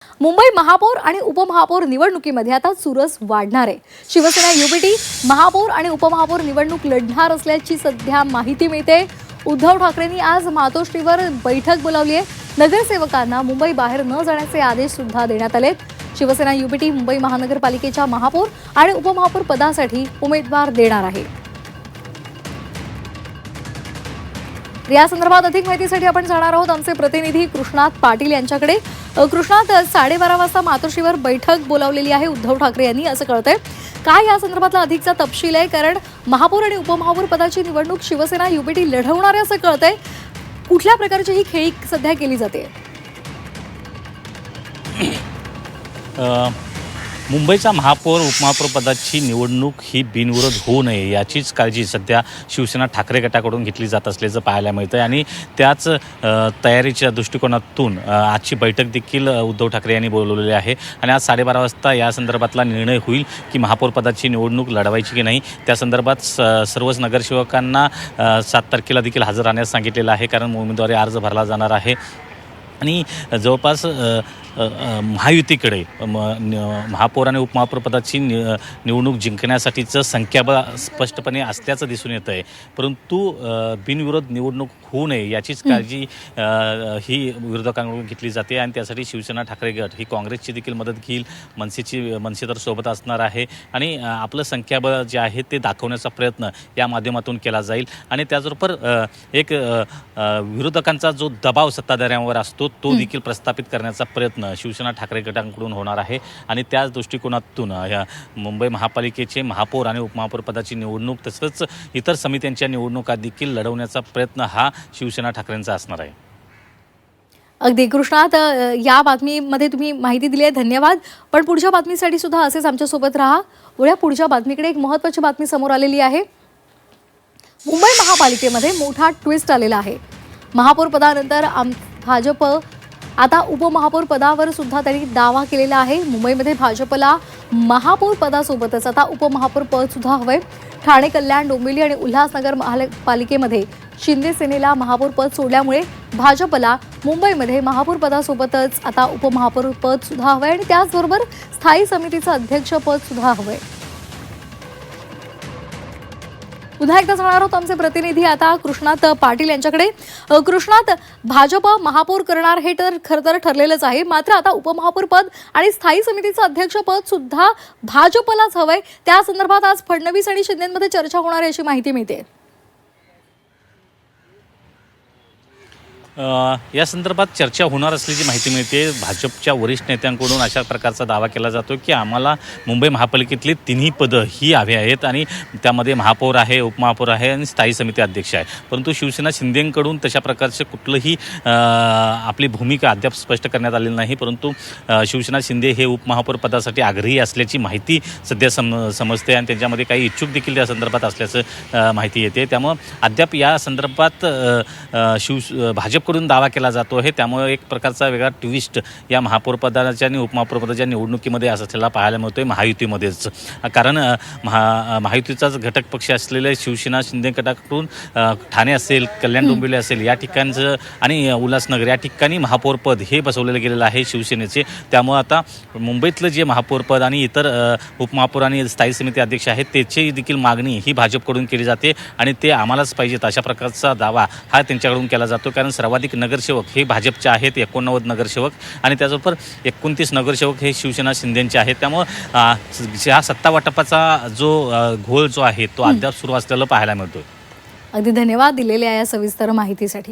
मुंबई महापौर आणि उपमहापौर निवडणुकीमध्ये आता चुरस वाढणार आहे। शिवसेना युबीटी महापौर आणि उपमहापौर निवडणूक लढणार असल्याची सध्या माहिती मिळते। उद्धव ठाकरेंनी आज मातोश्रीवर बैठक बोलावली आहे। नगरसेवकांना मुंबई बाहेर न जाण्याचे आदेश सुद्धा देण्यात आलेत। शिवसेना युबीटी मुंबई महानगरपालिकेच्या महापौर आणि उपमहापौर पदासाठी उमेदवार देणार आहे। या संदर्भात अधिक माहितीसाठी आपण जाणार आहोत आमचे प्रतिनिधी कृष्णात पाटील यांच्याकडे। कृष्णात, 12:30 वाजता मातोश्रीवर बैठक बोलावलेली आहे उद्धव ठाकरे यांनी असं कळतंय। काय या संदर्भातला अधिकचा तपशील आहे? कारण महापौर आणि उपमहापौर पदाची निवडणूक शिवसेना युबीटी लढवणार आहे असं कळतंय। कुठल्या प्रकारची ही खेळी सध्या केली जाते? मुंबईचा महापौर उपमहापौर पदाची निवडणूक ही बिनविरोध होऊ नये याचीच काळजी सध्या शिवसेना ठाकरे गटाकडून घेतली जात असल्याचं पाहायला मिळतं आणि त्याच तयारीच्या दृष्टिकोनातून आजची बैठक देखील उद्धव ठाकरे यांनी बोलवलेली आहे आणि आज 12:30 वाजता या संदर्भातला निर्णय होईल की महापौर पदाची निवडणूक लढवायची की नाही। त्या संदर्भात सर्वच नगरसेवकांना 7 तारखेला देखील हजर राहण्यास सांगितलेलं आहे, कारण उमेदवारी अर्ज भरला जाणार आहे आणि जवळपास महायुतीकडे महापौर आणि उपमहापौर पदाची निवडणूक जिंकण्यासाठीचं संख्याबळ स्पष्टपणे असल्याचं दिसून येतं आहे, परंतु बिनविरोध निवडणूक होऊ नये याचीच काळजी ही विरोधकांकडून घेतली जाते आणि त्यासाठी शिवसेना ठाकरे गट ही काँग्रेसची देखील मदत घेईल। मनसे तर सोबत असणार आहे आणि आपलं संख्याबळ जे आहे ते दाखवण्याचा प्रयत्न या माध्यमातून केला जाईल आणि त्याचबरोबर एक विरोधकांचा जो दबाव सत्ताधाऱ्यांवर असतो तो देखील प्रस्थापित करण्याचा प्रयत्न शिवसेना ठाकरे गटांकडून होणार आहे आणि त्याच दृष्टिकोनातून मुंबई महापालिकेचे महापौर आणि उपमहापौर पदाची निवडणूक तसंच इतर समित्यांच्या निवडणुका देखील लढवण्याचा प्रयत्न हा शिवसेना ठाकरेंचा असणार आहे। अगदी कृष्णात, या बातमीमध्ये तुम्ही माहिती दिली आहे, धन्यवाद। पण पुढच्या बातमीसाठी सुद्धा असेच आमच्यासोबत राहा। पुढच्या बातमीकडे एक महत्त्वाची बातमी समोर आलेली आहे। मुंबई महापालिकेमध्ये मोठा ट्विस्ट आलेला आहे। महापौर पदानंतर भाजप आता उपमहापौर पदावर सुद्धा त्यांनी दावा केलेला आहे। मुंबईमध्ये भाजपला महापौर पदासोबतच आता उपमहापौर पद सुद्धा हवंय। ठाणे, कल्याण, डोंबिवली आणि उल्हासनगर महापालिकेमध्ये शिंदे सेनेला महापौर पद सोडल्यामुळे भाजपला मुंबईमध्ये महापौर पदासोबतच आता उपमहापौर पद सुद्धा हवंय आणि त्याचबरोबर स्थायी समितीचं अध्यक्षपद सुद्धा हवंय। पुन्हा एकदा जाणार आहोत आमचे प्रतिनिधी आता कृष्णात पाटील यांच्याकडे। कृष्णात, भाजप महापौर करणार हे तर खरं तर ठरलेलंच आहे, मात्र आता उपमहापौर पद आणि स्थायी समितीचं अध्यक्षपद सुद्धा भाजपलाच हवंय। त्या संदर्भात आज फडणवीस आणि शिंदेमध्ये चर्चा होणार आहे अशी माहिती मिळते। या संदर्भात चर्चा होणार असल्याची माहिती मिळते। भाजपच्या वरिष्ठ नेत्यांकडून अशा प्रकारचा दावा केला जातो की आम्हाला मुंबई महापालिकेतली तिन्ही पदं ही हवी आहेत आणि त्यामध्ये महापौर आहे, उपमहापौर आहे आणि स्थायी समिती अध्यक्ष आहे, परंतु शिवसेना शिंदेंकडून तशा प्रकारचे कुठलंही आपली भूमिका अद्याप स्पष्ट करण्यात आलेली नाही, परंतु शिवसेना शिंदे हे उपमहापौर पदासाठी आग्रही असल्याची माहिती सध्या समजते आणि त्यांच्यामध्ये काही इच्छुक देखील या संदर्भात असल्याचं माहिती येते। त्यामुळं अद्याप या संदर्भात भाजप कडून दावा केला जातो आहे, त्यामुळे एक प्रकारचा वेगळा ट्विस्ट या महापौर पदाच्या आणि उपमहापौर पदाच्या निवडणुकीमध्ये असलेला पाहायला मिळतोय महायुतीमध्येच। कारण महायुतीचाच घटक पक्ष असलेले शिवसेना शिंदे गटाकडून ठाणे असेल, कल्याण डोंबिवली असेल या ठिकाणचं आणि उल्हासनगर या ठिकाणी महापौर पद हे बसवलेलं गेलेलं आहे शिवसेनेचे। त्यामुळे आता मुंबईतलं जे महापौर पद आणि इतर उपमहापौर आणि स्थायी समिती अध्यक्ष आहेत त्याची देखील मागणी ही भाजपकडून केली जाते आणि ते आम्हालाच पाहिजेत अशा प्रकारचा दावा हा त्यांच्याकडून केला जातो। कारण सर्वाधिक नगरसेवक हे भाजपचे आहेत, 89 नगरसेवक आणि त्याचबरोबर 29 नगरसेवक हे शिवसेना शिंदेचे आहेत। त्यामुळे हा सत्ता वाटपाचा जो घोळ जो आहे तो अद्याप सुरू असलेला पाहायला मिळतोय। अगदी धन्यवाद दिलेल्या या सविस्तर माहितीसाठी।